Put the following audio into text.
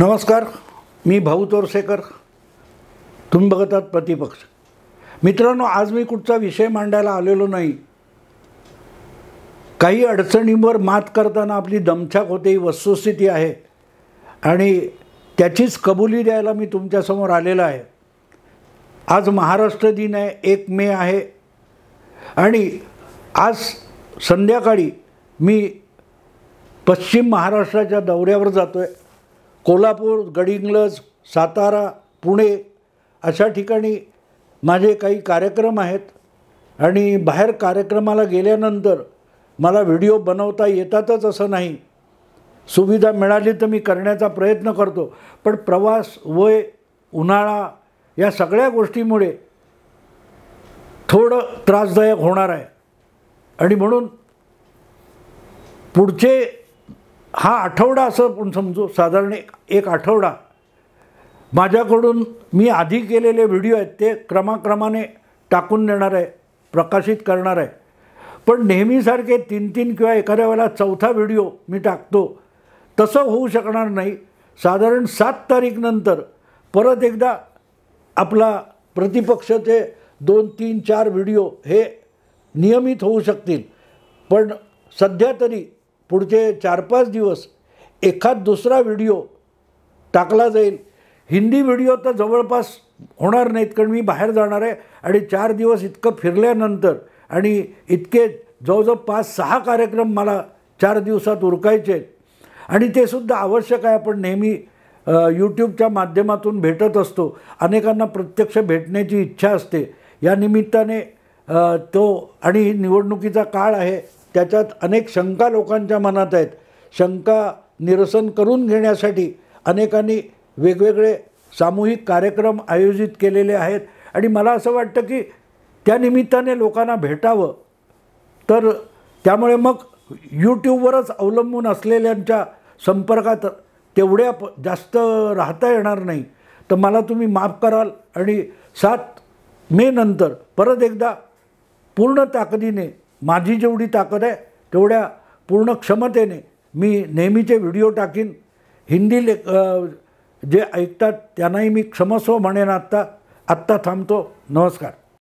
नमस्कार, मी भाऊ तोरसेकर. तुम्ही बघत आहात प्रतिपक्ष. मित्रांनो, आज मी कुठचा विषय मांडायला आलेलो नाही. काही अडचणींवर मात करताना आपली दमछाक होते ही वस्तुस्थिती आहे आणि त्याचीच कबुली द्यायला मी तुमच्यासमोर आलेला आहे. आज महाराष्ट्र दिन आहे, 1 मे आहे आणि आज संध्याकाळी मी पश्चिम महाराष्ट्राच्या दौऱ्यावर जातो आहे. कोल्हापूर, गडिंग्लज, सातारा, पुणे अशा ठिकाणी माझे काही कार्यक्रम आहेत आणि बाहेर कार्यक्रमाला गेल्यानंतर मला व्हिडिओ बनवता येतातच असं नाही. सुविधा मिळाली तर मी करण्याचा प्रयत्न करतो, पण प्रवास, वय, उन्हाळा या सगळ्या गोष्टीमुळे थोडं त्रासदायक होणार आहे आणि म्हणून पुढचे हा आठवडा असं आपण समजू, साधारण एक आठवडा माझ्याकडून मी आधी केलेले व्हिडिओ आहेत ते क्रमाक्रमाने टाकून देणार आहे, प्रकाशित करणार आहे. पण नेहमीसारखे 3 किंवा एखाद्या वेळेला 4था व्हिडिओ मी टाकतो तसं होऊ शकणार नाही. साधारण 7 तारीखनंतर परत एकदा आपला प्रतिपक्षाचे 2, 3, 4 व्हिडिओ हे नियमित होऊ शकतील. पण सध्या तरी पुढचे 4-5 दिवस एखाद दुसरा व्हिडिओ टाकला जाईल. हिंदी व्हिडिओ तर जवळपास होणार नाहीत, कारण मी बाहेर जाणार आहे आणि 4 दिवस इतकं फिरल्यानंतर आणि इतके जवळजवळ 5-6 कार्यक्रम मला 4 दिवसात उरकायचे आहेत आणि ते सुद्धा आवश्यक आहे. आपण नेहमी यूट्यूबच्या माध्यमातून भेटत असतो, अनेकांना प्रत्यक्ष भेटण्याची इच्छा असते. या निमित्ताने तो आणि निवडणुकीचा काळ आहे, त्याच्यात अनेक शंका लोकांच्या मनात आहेत. शंका निरसन करून घेण्यासाठी अनेकांनी वेगवेगळे सामूहिक कार्यक्रम आयोजित केलेले आहेत आणि मला असं वाटतं की त्या निमित्ताने लोकांना भेटावं. तर त्यामुळे मग यूट्यूबवरच अवलंबून असलेल्यांच्या संपर्कात तेवढ्या जास्त राहता येणार नाही. तर मला तुम्ही माफ कराल आणि 7 मे नंतर परत एकदा पूर्ण ताकदीने, माझी जेवढी ताकद आहे तेवढ्या पूर्ण क्षमतेने मी नेहमीचे व्हिडिओ टाकीन. हिंदी जे ऐकतात त्यांनाही मी क्षमस्व म्हणेन. आत्ता थांबतो. नमस्कार.